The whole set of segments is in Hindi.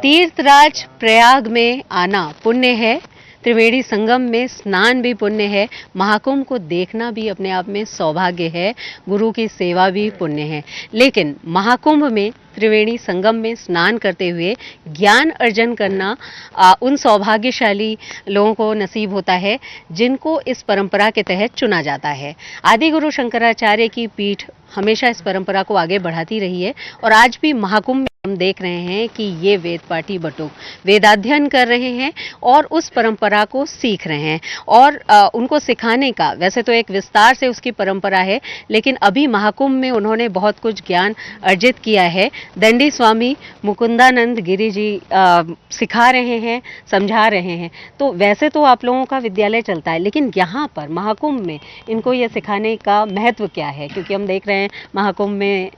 तीर्थराज प्रयाग में आना पुण्य है, त्रिवेणी संगम में स्नान भी पुण्य है, महाकुंभ को देखना भी अपने आप में सौभाग्य है, गुरु की सेवा भी पुण्य है। लेकिन महाकुंभ में त्रिवेणी संगम में स्नान करते हुए ज्ञान अर्जन करना उन सौभाग्यशाली लोगों को नसीब होता है जिनको इस परंपरा के तहत चुना जाता है। आदि गुरु शंकराचार्य की पीठ हमेशा इस परंपरा को आगे बढ़ाती रही है और आज भी महाकुंभ में हम देख रहे हैं कि ये वेद पाठी बटुक वेदाध्ययन कर रहे हैं और उस परंपरा को सीख रहे हैं और उनको सिखाने का वैसे तो एक विस्तार से उसकी परंपरा है, लेकिन अभी महाकुंभ में उन्होंने बहुत कुछ ज्ञान अर्जित किया है। दंडी स्वामी मुकुंदानंद गिरी जी सिखा रहे हैं, समझा रहे हैं। तो वैसे तो आप लोगों का विद्यालय चलता है, लेकिन यहाँ पर महाकुंभ में इनको ये सिखाने का महत्व क्या है? क्योंकि हम देख रहे हैं महाकुंभ में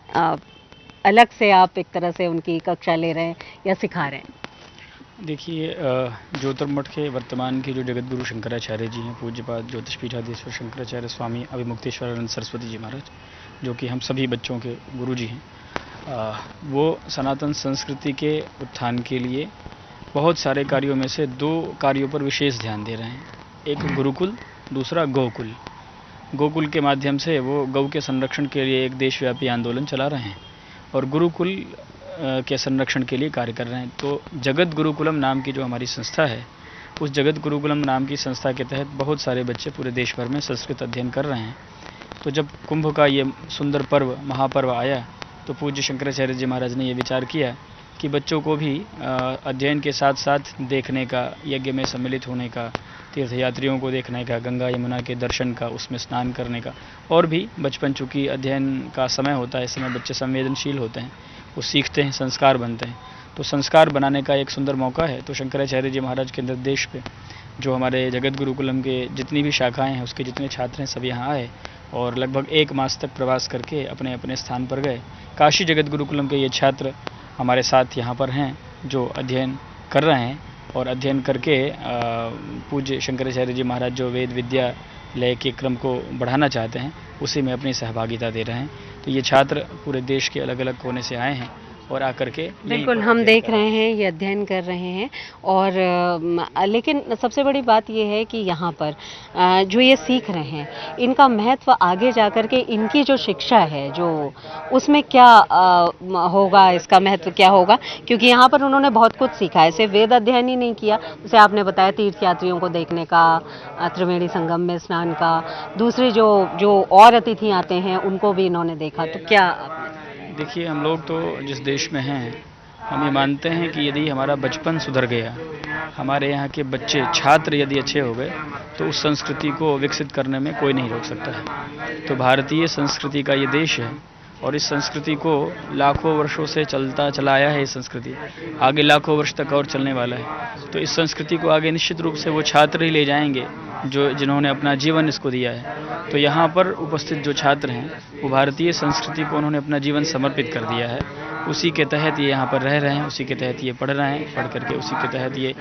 अलग से आप एक तरह से उनकी कक्षा ले रहे हैं या सिखा रहे हैं। देखिए, ज्योतिर्मठ के वर्तमान के जो जगत गुरु शंकराचार्य जी हैं, पूज्यपाद ज्योतिषपीठाधीश्वर शंकराचार्य स्वामी अभिमुक्तेश्वरानंद सरस्वती जी महाराज, जो कि हम सभी बच्चों के गुरु जी हैं, वो सनातन संस्कृति के उत्थान के लिए बहुत सारे कार्यों में से 2 कार्यों पर विशेष ध्यान दे रहे हैं। एक गुरुकुल, दूसरा गौकुल। गोकुल के माध्यम से वो गौ के संरक्षण के लिए एक देशव्यापी आंदोलन चला रहे हैं और गुरुकुल के संरक्षण के लिए कार्य कर रहे हैं। तो जगत गुरुकुलम नाम की जो हमारी संस्था है, उस जगत गुरुकुलम नाम की संस्था के तहत बहुत सारे बच्चे पूरे देश भर में संस्कृत अध्ययन कर रहे हैं। तो जब कुंभ का ये सुंदर पर्व, महापर्व आया, तो पूज्य शंकराचार्य जी महाराज ने ये विचार किया कि बच्चों को भी अध्ययन के साथ साथ देखने का, यज्ञ में सम्मिलित होने का, तीर्थयात्रियों को देखने का, गंगा यमुना के दर्शन का, उसमें स्नान करने का, और भी बचपन चूँकि अध्ययन का समय होता है, इस समय बच्चे संवेदनशील होते हैं, वो सीखते हैं, संस्कार बनते हैं। तो संस्कार बनाने का एक सुंदर मौका है। तो शंकराचार्य जी महाराज के निर्देश पे जो हमारे जगत गुरुकुलम के जितनी भी शाखाएँ हैं, उसके जितने छात्र हैं, सब यहाँ आए और लगभग 1 मास तक प्रवास करके अपने अपने स्थान पर गए। काशी जगत गुरुकुलम के ये छात्र हमारे साथ यहाँ पर हैं जो अध्ययन कर रहे हैं और अध्ययन करके पूज्य शंकराचार्य जी महाराज जो वेद विद्यालय के क्रम को बढ़ाना चाहते हैं, उसी में अपनी सहभागिता दे रहे हैं। तो ये छात्र पूरे देश के अलग अलग कोने से आए हैं और आकर के बिल्कुल हम देख रहे हैं ये अध्ययन कर रहे हैं। और लेकिन सबसे बड़ी बात ये है कि यहाँ पर जो ये सीख रहे हैं, इनका महत्व आगे जाकर के इनकी जो शिक्षा है, जो उसमें क्या होगा, इसका महत्व क्या होगा? क्योंकि यहाँ पर उन्होंने बहुत कुछ सीखा है, सिर्फ वेद अध्ययन ही नहीं किया, जैसे आपने बताया तीर्थयात्रियों को देखने का, त्रिवेणी संगम में स्नान का, दूसरे जो और अतिथि आते हैं उनको भी इन्होंने देखा। तो क्या देखिए, हम लोग तो जिस देश में हैं, हम ये मानते हैं कि यदि हमारा बचपन सुधर गया, हमारे यहाँ के बच्चे, छात्र यदि अच्छे हो गए, तो उस संस्कृति को विकसित करने में कोई नहीं रोक सकता है। तो भारतीय संस्कृति का ये देश है और इस संस्कृति को लाखों वर्षों से चला आया है। ये संस्कृति आगे लाखों वर्ष तक और चलने वाला है। तो इस संस्कृति को आगे निश्चित रूप से वो छात्र ही ले जाएंगे जिन्होंने अपना जीवन इसको दिया है। तो यहाँ पर उपस्थित जो छात्र हैं, वो भारतीय संस्कृति को उन्होंने अपना जीवन समर्पित कर दिया है। उसी के तहत ये यहाँ पर रह रहे हैं, उसी के तहत ये पढ़ रहे हैं, पढ़ करके उसी के तहत ये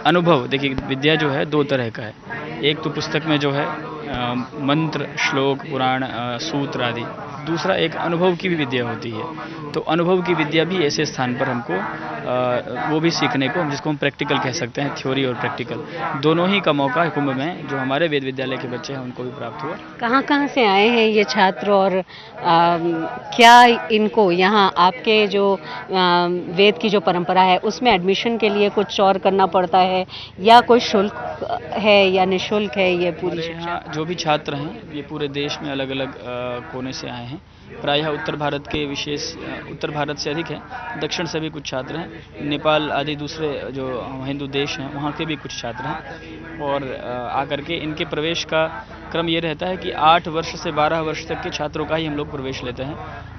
अनुभव। देखिए, विद्या जो है 2 तरह का है। एक तो पुस्तक में जो है मंत्र, श्लोक, पुराण, सूत्र आदि। दूसरा एक अनुभव की भी विद्या होती है। तो अनुभव की विद्या भी ऐसे स्थान पर हमको वो भी सीखने को, जिसको हम प्रैक्टिकल कह सकते हैं, थ्योरी और प्रैक्टिकल दोनों ही का मौका कुंभ में जो हमारे वेद विद्यालय के बच्चे हैं उनको भी प्राप्त हुआ। कहाँ से आए हैं ये छात्र और क्या इनको यहाँ आपके जो वेद की जो परंपरा है उसमें एडमिशन के लिए कुछ और करना पड़ता है या कोई शुल्क है या निःशुल्क है ये पूरी शिक्षा? जो भी छात्र हैं ये पूरे देश में अलग अलग कोने से आए हैं। प्रायः उत्तर भारत के उत्तर भारत से अधिक है, दक्षिण से भी कुछ छात्र हैं, नेपाल आदि दूसरे जो हिंदू देश हैं वहाँ के भी कुछ छात्र हैं। और आकर के इनके प्रवेश का क्रम ये रहता है कि 8 वर्ष से 12 वर्ष तक के छात्रों का ही हम लोग प्रवेश लेते हैं।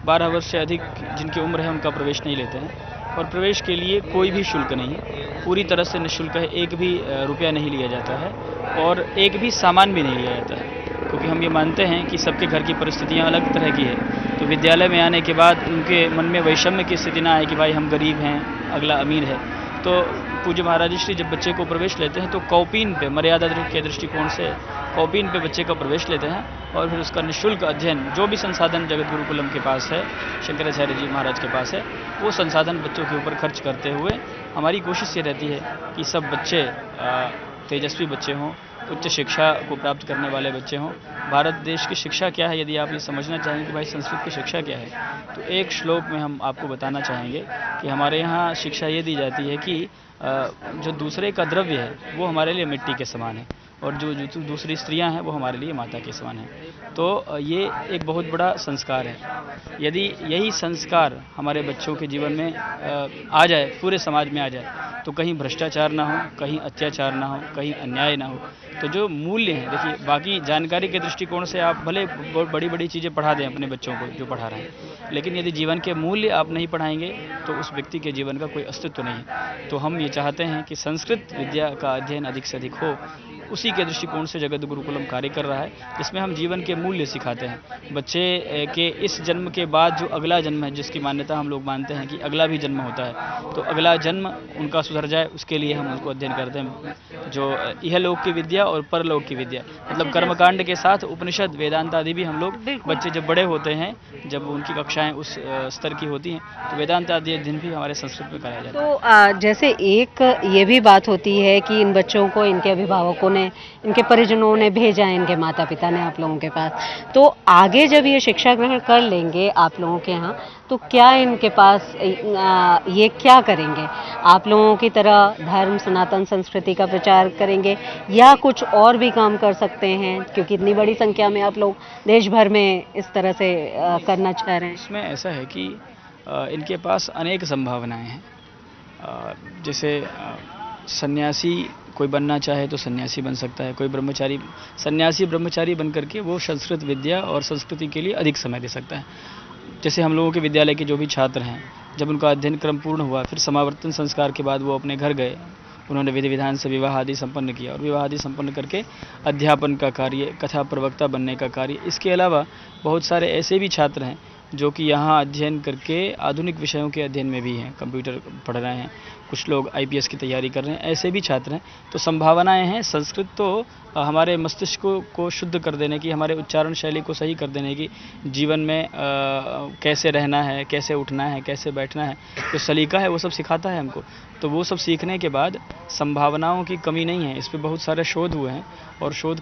12 वर्ष से अधिक जिनकी उम्र है उनका प्रवेश नहीं लेते हैं। और प्रवेश के लिए कोई भी शुल्क नहीं है, पूरी तरह से निःशुल्क है। 1 भी रुपया नहीं लिया जाता है और 1 भी सामान भी नहीं लिया जाता है, क्योंकि हम ये मानते हैं कि सबके घर की परिस्थितियाँ अलग तरह की है। तो विद्यालय में आने के बाद उनके मन में वैषम्य की स्थिति ना आए कि भाई हम गरीब हैं, अगला अमीर है। तो पूज्य महाराज श्री जब बच्चे को प्रवेश लेते हैं तो कौपीन पे मर्यादा के दृष्टिकोण से कौपीन पे बच्चे का प्रवेश लेते हैं और फिर उसका निःशुल्क अध्ययन जो भी संसाधन जगत गुरुकुलम के पास है, शंकराचार्य जी महाराज के पास है, वो संसाधन बच्चों के ऊपर खर्च करते हुए हमारी कोशिश ये रहती है कि सब बच्चे तेजस्वी बच्चे हों, उच्च शिक्षा को प्राप्त करने वाले बच्चे हों। भारत देश की शिक्षा क्या है, यदि आप ये समझना चाहें कि भाई संस्कृत की शिक्षा क्या है, तो एक श्लोक में हम आपको बताना चाहेंगे कि हमारे यहाँ शिक्षा ये दी जाती है कि जो दूसरे का द्रव्य है वो हमारे लिए मिट्टी के समान है और जो दूसरी स्त्रियां हैं वो हमारे लिए माता के समान हैं। तो ये एक बहुत बड़ा संस्कार है। यदि यही संस्कार हमारे बच्चों के जीवन में आ जाए, पूरे समाज में आ जाए, तो कहीं भ्रष्टाचार ना हो, कहीं अत्याचार ना हो, कहीं अन्याय ना हो। तो जो मूल्य हैं, देखिए बाकी जानकारी के दृष्टिकोण से आप भले बड़ी बड़ी चीज़ें पढ़ा दें अपने बच्चों को जो पढ़ा रहे हैं, लेकिन यदि जीवन के मूल्य आप नहीं पढ़ाएंगे तो उस व्यक्ति के जीवन का कोई अस्तित्व नहीं है। तो हम ये चाहते हैं कि संस्कृत विद्या का अध्ययन अधिक से अधिक हो, उसी के दृष्टिकोण से जगत गुरुकुलम कार्य कर रहा है, जिसमें हम जीवन के मूल्य सिखाते हैं। बच्चे के इस जन्म के बाद जो अगला जन्म है, जिसकी मान्यता हम लोग मानते हैं कि अगला भी जन्म होता है, तो अगला जन्म उनका सुधर जाए उसके लिए हम उसको अध्ययन करते हैं। जो इहलोक की विद्या और परलोक की विद्या, मतलब कर्मकांड के साथ उपनिषद, वेदांत आदि भी हम लोग बच्चे जब बड़े होते हैं, जब उनकी कक्षाएं उस स्तर की होती हैं, तो वेदांत आदि अध्ययन भी हमारे संस्कृत में कराया जाता है। तो जैसे एक ये भी बात होती है कि इन बच्चों को इनके अभिभावकों ने, इनके परिजनों ने भेजा है, इनके माता पिता ने आप लोगों के पास, तो आगे जब ये शिक्षा ग्रहण कर लेंगे आप लोगों के यहाँ, तो क्या इनके पास ये क्या करेंगे? आप लोगों की तरह धर्म, सनातन संस्कृति का प्रचार करेंगे या कुछ और भी काम कर सकते हैं, क्योंकि इतनी बड़ी संख्या में आप लोग देश भर में इस तरह से करना चाह रहे हैं? इसमें ऐसा है कि इनके पास अनेक संभावनाएं हैं। जैसे सन्यासी कोई बनना चाहे तो सन्यासी बन सकता है, कोई ब्रह्मचारी, सन्यासी ब्रह्मचारी बन करके वो संस्कृत विद्या और संस्कृति के लिए अधिक समय दे सकता है। जैसे हम लोगों के विद्यालय के जो भी छात्र हैं, जब उनका अध्ययन क्रम पूर्ण हुआ, फिर समावर्तन संस्कार के बाद वो अपने घर गए, उन्होंने विधि विधान से विवाह आदि संपन्न किया और विवाह आदि संपन्न करके अध्यापन का कार्य, कथा प्रवक्ता बनने का कार्य, इसके अलावा बहुत सारे ऐसे भी छात्र हैं जो कि यहाँ अध्ययन करके आधुनिक विषयों के अध्ययन में भी हैं, कंप्यूटर पढ़ रहे हैं, कुछ लोग IPS की तैयारी कर रहे हैं, ऐसे भी छात्र हैं। तो संभावनाएं हैं। संस्कृत तो हमारे मस्तिष्क को शुद्ध कर देने की, हमारे उच्चारण शैली को सही कर देने की, जीवन में कैसे रहना है, कैसे उठना है, कैसे बैठना है, जो सलीका है वो सब सिखाता है हमको। तो वो सब सीखने के बाद संभावनाओं की कमी नहीं है। इस पर बहुत सारे शोध हुए हैं और शोध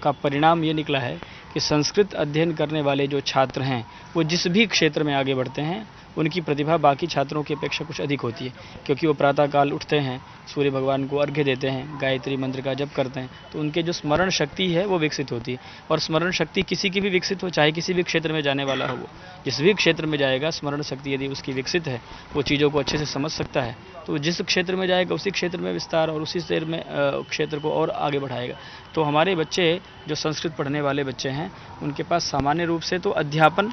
का परिणाम ये निकला है कि संस्कृत अध्ययन करने वाले जो छात्र हैं वो जिस भी क्षेत्र में आगे बढ़ते हैं, उनकी प्रतिभा बाकी छात्रों की अपेक्षा कुछ अधिक होती है, क्योंकि वो प्रातःकाल उठते हैं, सूर्य भगवान को अर्घ्य देते हैं, गायत्री मंत्र का जप करते हैं, तो उनके जो स्मरण शक्ति है वो विकसित होती है। और स्मरण शक्ति किसी की भी विकसित हो, चाहे किसी भी क्षेत्र में जाने वाला हो, वो जिस भी क्षेत्र में जाएगा, स्मरण शक्ति यदि उसकी विकसित है, वो चीज़ों को अच्छे से समझ सकता है, तो जिस क्षेत्र में जाएगा उसी क्षेत्र में विस्तार और उसी क्षेत्र को और आगे बढ़ाएगा। तो हमारे बच्चे जो संस्कृत पढ़ने वाले बच्चे हैं, उनके पास सामान्य रूप से तो अध्यापन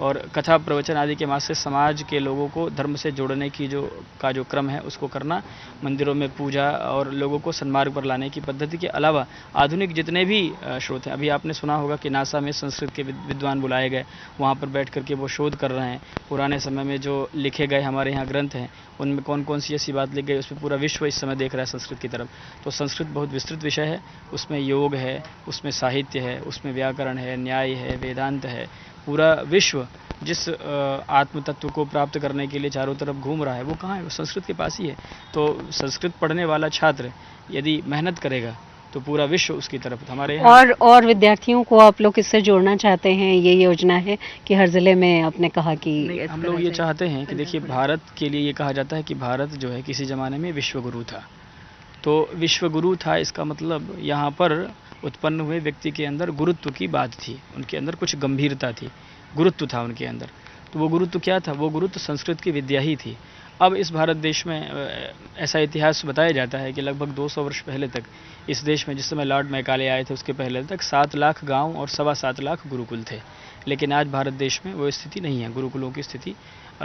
और कथा प्रवचन आदि के माध्यम से समाज के लोगों को धर्म से जोड़ने की जो क्रम है उसको करना, मंदिरों में पूजा और लोगों को सन्मार्ग पर लाने की पद्धति के अलावा आधुनिक जितने भी स्रोत हैं, अभी आपने सुना होगा कि नासा में संस्कृत के विद्वान बुलाए गए, वहाँ पर बैठ करके वो शोध कर रहे हैं। पुराने समय में जो लिखे गए हमारे यहाँ ग्रंथ हैं, उनमें कौन कौन सी ऐसी बात लिख गई, उस पर पूरा विश्व इस समय देख रहा है संस्कृत की तरफ। तो संस्कृत बहुत विस्तृत विषय है, उसमें योग है, उसमें साहित्य है, उसमें व्याकरण है, न्याय है, वेदांत है। पूरा विश्व जिस आत्म तत्व को प्राप्त करने के लिए चारों तरफ घूम रहा है, वो कहाँ है? वो संस्कृत के पास ही है। तो संस्कृत पढ़ने वाला छात्र यदि मेहनत करेगा तो पूरा विश्व उसकी तरफ। हमारे और विद्यार्थियों को आप लोग किससे जोड़ना चाहते हैं? ये योजना है कि हर जिले में आपने कहा कि हम लोग ये चाहते हैं कि देखिए, भारत के लिए ये कहा जाता है कि भारत जो है किसी ज़माने में विश्वगुरु था। तो विश्वगुरु था, इसका मतलब यहाँ पर उत्पन्न हुए व्यक्ति के अंदर गुरुत्व की बात थी, उनके अंदर कुछ गंभीरता थी, गुरुत्व था उनके अंदर। तो वो गुरुत्व क्या था? वो गुरुत्व संस्कृत की विद्या ही थी। अब इस भारत देश में ऐसा इतिहास बताया जाता है कि लगभग 200 वर्ष पहले तक इस देश में, जिस समय लॉर्ड मैकाले आए थे उसके पहले तक 7 लाख गांव और 7.25 लाख गुरुकुल थे। लेकिन आज भारत देश में वो स्थिति नहीं है। गुरुकुलों की स्थिति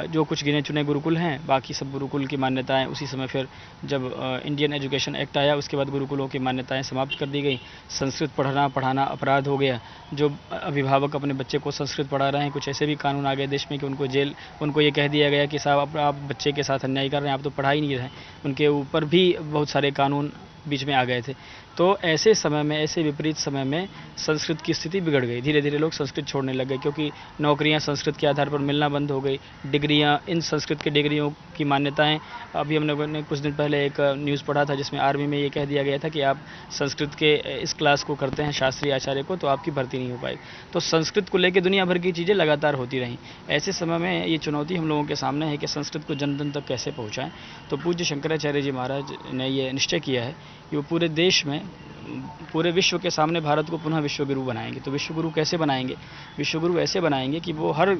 जो कुछ गिने चुने गुरुकुल हैं, बाकी सब गुरुकुल की मान्यताएं उसी समय फिर जब इंडियन एजुकेशन एक्ट आया उसके बाद गुरुकुलों की मान्यताएं समाप्त कर दी गई। संस्कृत पढ़ाना अपराध हो गया। जो अभिभावक अपने बच्चे को संस्कृत पढ़ा रहे हैं, कुछ ऐसे भी कानून आ गए देश में कि उनको ये कह दिया गया कि साहब आप बच्चे के साथ अन्याय कर रहे हैं, आप तो पढ़ा ही नहीं रहे हैं। उनके ऊपर भी बहुत सारे कानून बीच में आ गए थे। तो ऐसे समय में, ऐसे विपरीत समय में संस्कृत की स्थिति बिगड़ गई। धीरे धीरे लोग संस्कृत छोड़ने लग गए क्योंकि नौकरियां संस्कृत के आधार पर मिलना बंद हो गई। डिग्रियां, इन संस्कृत की डिग्रियों की मान्यताएं, अभी हम लोगों ने कुछ दिन पहले एक न्यूज़ पढ़ा था जिसमें आर्मी में ये कह दिया गया था कि आप संस्कृत के इस क्लास को करते हैं शास्त्रीय आचार्य को, तो आपकी भर्ती नहीं हो पाएगी। तो संस्कृत को लेकर दुनिया भर की चीज़ें लगातार होती रहीं। ऐसे समय में ये चुनौती हम लोगों के सामने है कि संस्कृत को जन जन तक कैसे पहुँचाएँ। तो पूज्य शंकराचार्य जी महाराज ने ये निश्चय किया है कि वो पूरे देश में, पूरे विश्व के सामने भारत को पुनः विश्वगुरु बनाएंगे। तो विश्वगुरु कैसे बनाएंगे? विश्वगुरु ऐसे बनाएंगे कि वो हर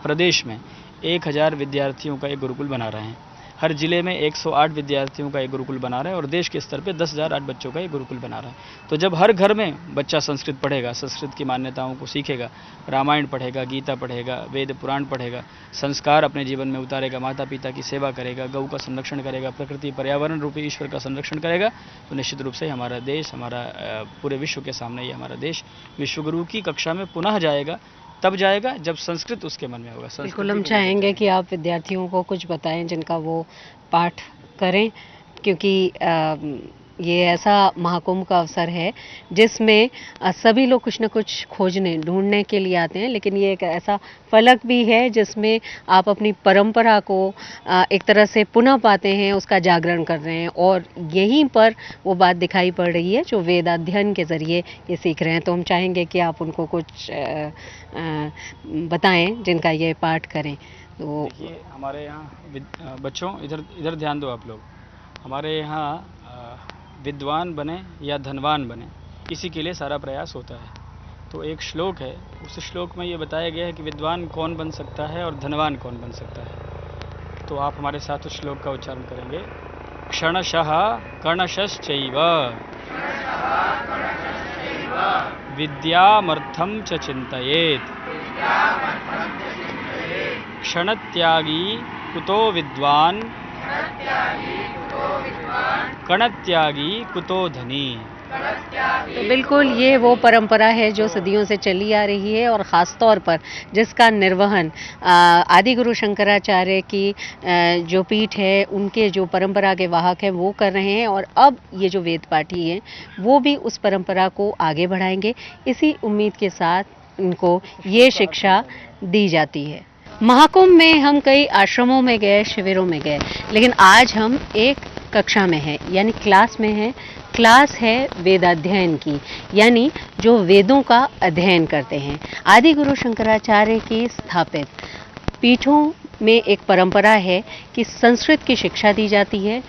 प्रदेश में 1000 विद्यार्थियों का एक गुरुकुल बना रहे हैं। हर जिले में 108 विद्यार्थियों का एक गुरुकुल बना रहे हैं और देश के स्तर पे 10,008 बच्चों का एक गुरुकुल बना रहे हैं। तो जब हर घर में बच्चा संस्कृत पढ़ेगा, संस्कृत की मान्यताओं को सीखेगा, रामायण पढ़ेगा, गीता पढ़ेगा, वेद पुराण पढ़ेगा, संस्कार अपने जीवन में उतारेगा, माता पिता की सेवा करेगा, गौ का संरक्षण करेगा, प्रकृति पर्यावरण रूपी ईश्वर का संरक्षण करेगा, तो निश्चित रूप से हमारा देश, हमारा पूरे विश्व के सामने ये हमारा देश विश्वगुरु की कक्षा में पुनः जाएगा। तब जाएगा जब संस्कृत उसके मन में होगा। बिल्कुल, हम चाहेंगे कि आप विद्यार्थियों को कुछ बताएं जिनका वो पाठ करें, क्योंकि ये ऐसा महाकुंभ का अवसर है जिसमें सभी लोग कुछ न कुछ खोजने, ढूंढने के लिए आते हैं, लेकिन ये एक ऐसा फलक भी है जिसमें आप अपनी परंपरा को एक तरह से पुनः पाते हैं, उसका जागरण कर रहे हैं। और यहीं पर वो बात दिखाई पड़ रही है जो वेदाध्ययन के ज़रिए ये सीख रहे हैं। तो हम चाहेंगे कि आप उनको कुछ बताएं जिनका ये पाठ करें। तो देखिए, हमारे यहाँ बच्चों, इधर ध्यान दो आप लोग। हमारे यहाँ विद्वान बने या धनवान बने, इसी के लिए सारा प्रयास होता है। तो एक श्लोक है, उस श्लोक में ये बताया गया है कि विद्वान कौन बन सकता है और धनवान कौन बन सकता है। तो आप हमारे साथ उस श्लोक का उच्चारण करेंगे। क्षणशः कर्णशश्चैव विद्यामर्थं च चिन्तयेत् क्षणत्यागी कुतो विद्वान् कणत्यागी कुतो धनी। तो बिल्कुल ये वो परंपरा है जो सदियों से चली आ रही है और ख़ास तौर पर जिसका निर्वहन आदि गुरु शंकराचार्य की जो पीठ है, उनके जो परंपरा के वाहक हैं वो कर रहे हैं। और अब ये जो वेद पाठी हैं वो भी उस परंपरा को आगे बढ़ाएंगे, इसी उम्मीद के साथ इनको ये शिक्षा दी जाती है। महाकुंभ में हम कई आश्रमों में गए, शिविरों में गए, लेकिन आज हम एक कक्षा में हैं, यानी क्लास में हैं। क्लास है वेदाध्ययन की, यानी जो वेदों का अध्ययन करते हैं। आदि गुरु शंकराचार्य की स्थापित पीठों में एक परंपरा है कि संस्कृत की शिक्षा दी जाती है।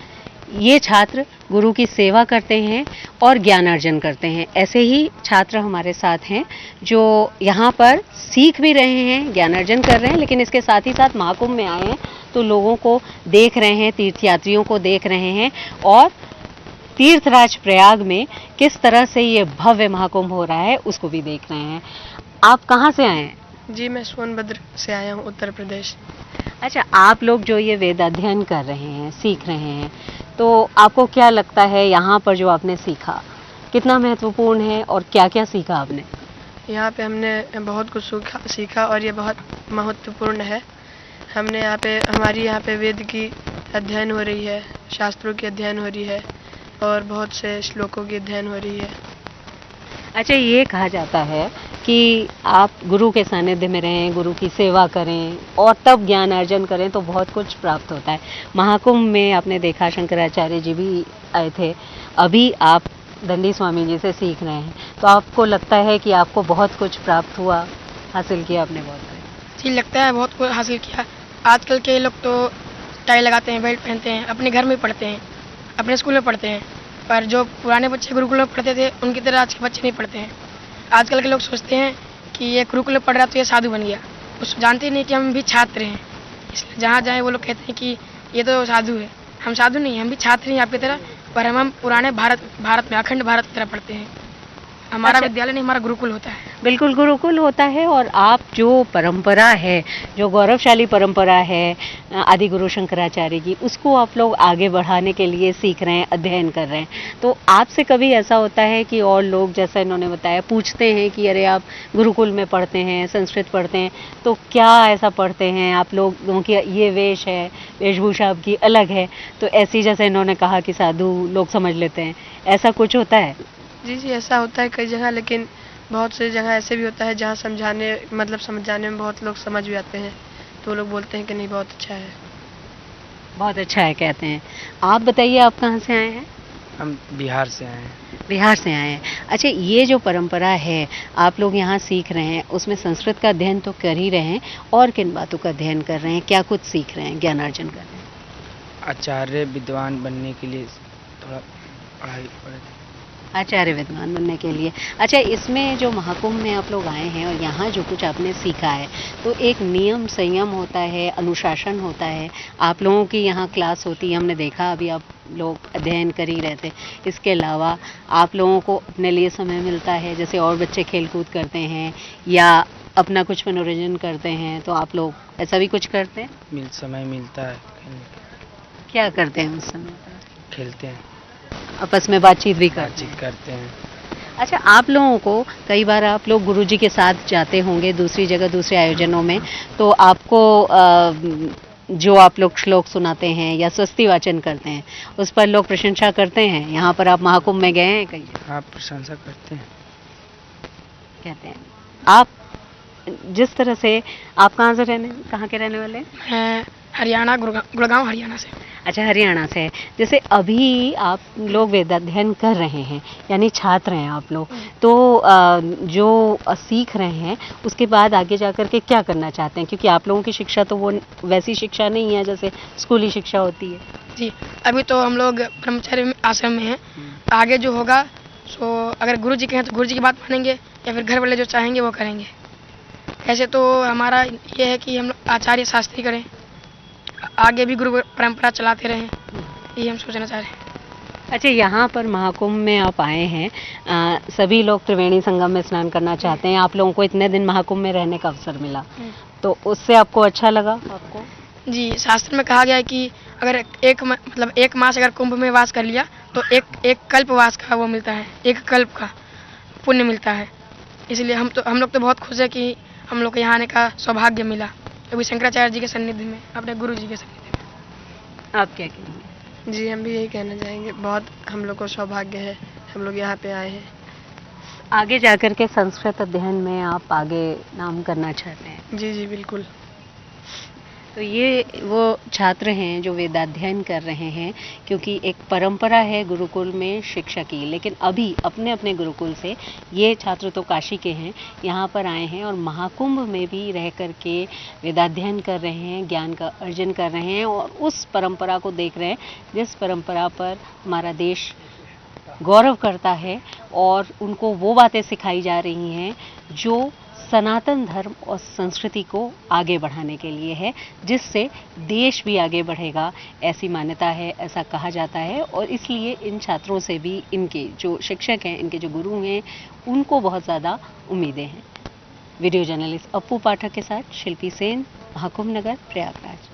ये छात्र गुरु की सेवा करते हैं और ज्ञानार्जन करते हैं। ऐसे ही छात्र हमारे साथ हैं जो यहाँ पर सीख भी रहे हैं, ज्ञानार्जन कर रहे हैं, लेकिन इसके साथ ही साथ महाकुंभ में आए हैं तो लोगों को देख रहे हैं, तीर्थयात्रियों को देख रहे हैं और तीर्थराज प्रयाग में किस तरह से ये भव्य महाकुंभ हो रहा है उसको भी देख रहे हैं। आप कहाँ से आए हैं? जी, मैं सोनभद्र से आया हूँ, उत्तर प्रदेश। अच्छा, आप लोग जो ये वेद अध्ययन कर रहे हैं, सीख रहे हैं, तो आपको क्या लगता है यहाँ पर जो आपने सीखा कितना महत्वपूर्ण है और क्या क्या सीखा आपने? यहाँ पे हमने बहुत कुछ सीखा और ये बहुत महत्वपूर्ण है। हमने हमारी यहाँ पे वेद की अध्ययन हो रही है, शास्त्रों की अध्ययन हो रही है और बहुत से श्लोकों की अध्ययन हो रही है। अच्छा, ये कहा जाता है कि आप गुरु के सानिध्य में रहें, गुरु की सेवा करें और तब ज्ञान अर्जन करें तो बहुत कुछ प्राप्त होता है। महाकुंभ में आपने देखा शंकराचार्य जी भी आए थे, अभी आप दंडी स्वामी जी से सीख रहे हैं, तो आपको लगता है कि आपको बहुत कुछ प्राप्त हुआ, हासिल किया आपने? बहुत जी, लगता है बहुत कुछ हासिल किया। आजकल के लोग तो टाई लगाते हैं, बेल्ट पहनते हैं, अपने घर में पढ़ते हैं, अपने स्कूल में पढ़ते हैं, पर जो पुराने बच्चे गुरुकुल में पढ़ते थे उनकी तरह आज के बच्चे नहीं पढ़ते हैं। आजकल के लोग सोचते हैं कि ये गुरुकुल में पढ़ रहा तो ये साधु बन गया, उस जानते नहीं कि हम भी छात्र हैं। इसलिए जहाँ जाएँ वो लोग कहते हैं कि ये तो साधु है। हम साधु नहीं, हम भी छात्र हैं आपकी तरह, पर हम पुराने भारत में, अखंड भारत की तरह पढ़ते हैं। हमारा अच्छा। विद्यालय नहीं, हमारा गुरुकुल होता है। बिल्कुल गुरुकुल होता है। और आप जो परंपरा है, जो गौरवशाली परंपरा है आदि गुरु शंकराचार्य की, उसको आप लोग आगे बढ़ाने के लिए सीख रहे हैं, अध्ययन कर रहे हैं। तो आपसे कभी ऐसा होता है कि और लोग, जैसा इन्होंने बताया, पूछते हैं कि अरे आप गुरुकुल में पढ़ते हैं, संस्कृत पढ़ते हैं, तो क्या ऐसा पढ़ते हैं आप लोगों की? ये वेश है, वेशभूषा आपकी अलग है, तो ऐसी, जैसे इन्होंने कहा कि साधु लोग समझ लेते हैं, ऐसा कुछ होता है? जी जी, ऐसा होता है कई जगह, लेकिन बहुत सी जगह ऐसे भी होता है जहाँ समझाने में बहुत लोग समझ भी आते हैं, तो वो लोग बोलते हैं कि नहीं बहुत अच्छा है। बहुत अच्छा है कहते हैं। आप बताइए, आप कहाँ से आए हैं? हम बिहार से आए हैं। बिहार से आए हैं। अच्छा, ये जो परंपरा है आप लोग यहाँ सीख रहे हैं, उसमें संस्कृत का अध्ययन तो कर ही रहे हैं, और किन बातों का अध्ययन कर रहे हैं? क्या कुछ सीख रहे हैं, ज्ञानार्जन कर रहे हैं? आचार्य विद्वान बनने के लिए थोड़ा पढ़ाई आचार्य विद्वान बनने के लिए। अच्छा, इसमें जो महाकुंभ में आप लोग आए हैं और यहाँ जो कुछ आपने सीखा है, तो एक नियम संयम होता है, अनुशासन होता है। आप लोगों की यहाँ क्लास होती है, हमने देखा, अभी आप लोग अध्ययन कर ही रहे थे। इसके अलावा आप लोगों को अपने लिए समय मिलता है, जैसे और बच्चे खेलकूद करते हैं या अपना कुछ मनोरंजन करते हैं, तो आप लोग ऐसा भी कुछ करते हैं? समय मिलता है खेलने का। क्या करते हैं उस समय पर? खेलते हैं, आपस में बातचीत भी करते हैं? बातचीत करते हैं। अच्छा, आप लोगों को कई बार आप लोग गुरुजी के साथ जाते होंगे दूसरी जगह, दूसरे आयोजनों में, तो आपको जो आप लोग श्लोक सुनाते हैं या स्वस्ति वाचन करते हैं, उस पर लोग प्रशंसा करते हैं? यहाँ पर आप महाकुंभ में गए हैं कई? आप प्रशंसा करते हैं। कहते हैं। आप जिस तरह से, आप कहाँ के रहने वाले हैं? मैं हरियाणा, गुड़गांव हरियाणा से। अच्छा, हरियाणा से। जैसे अभी आप लोग वेदाध्ययन कर रहे हैं, यानी छात्र हैं आप लोग, तो जो सीख रहे हैं उसके बाद आगे जाकर के क्या करना चाहते हैं? क्योंकि आप लोगों की शिक्षा तो वो वैसी शिक्षा नहीं है जैसे स्कूली शिक्षा होती है। जी, अभी तो हम लोग ब्रह्मचर्य आश्रम में हैं। आगे जो होगा सो अगर गुरु जी कहें तो गुरु जी की बात मानेंगे, या फिर घर वाले जो चाहेंगे वो करेंगे। ऐसे तो हमारा ये है कि हम लोग आचार्य शास्त्री करें, आगे भी गुरु परंपरा चलाते रहें, ये हम सोचना चाह रहे हैं। अच्छा, यहाँ पर महाकुंभ में आप आए हैं, सभी लोग त्रिवेणी संगम में स्नान करना चाहते हैं। आप लोगों को इतने दिन महाकुंभ में रहने का अवसर मिला, तो उससे आपको अच्छा लगा? आपको? जी, शास्त्र में कहा गया है कि अगर एक मास अगर कुंभ में वास कर लिया तो एक कल्प वास का वो मिलता है, एक कल्प का पुण्य मिलता है। इसलिए हम लोग तो बहुत खुश है कि हम लोग को यहाँ आने का सौभाग्य मिला, अभी शंकराचार्य जी के सानिध्य में, अपने गुरु जी के सानिध्य में। आप क्या कहेंगे? जी, हम भी यही कहना चाहेंगे, बहुत हम लोग को सौभाग्य है, हम लोग यहाँ पे आए हैं। आगे जाकर के संस्कृत अध्ययन में आप आगे नाम करना चाहते हैं? जी जी बिल्कुल। तो ये वो छात्र हैं जो वेदाध्ययन कर रहे हैं, क्योंकि एक परंपरा है गुरुकुल में शिक्षा की, लेकिन अभी अपने अपने गुरुकुल से ये छात्र तो काशी के हैं, यहाँ पर आए हैं और महाकुंभ में भी रह कर के वेदाध्ययन कर रहे हैं, ज्ञान का अर्जन कर रहे हैं और उस परंपरा को देख रहे हैं जिस परंपरा पर हमारा देश गौरव करता है, और उनको वो बातें सिखाई जा रही हैं जो सनातन धर्म और संस्कृति को आगे बढ़ाने के लिए है, जिससे देश भी आगे बढ़ेगा, ऐसी मान्यता है, ऐसा कहा जाता है। और इसलिए इन छात्रों से भी, इनके जो शिक्षक हैं, इनके जो गुरु हैं, उनको बहुत ज़्यादा उम्मीदें हैं। वीडियो जर्नलिस्ट अप्पू पाठक के साथ शिल्पी सेन, महाकुंभ नगर, प्रयागराज।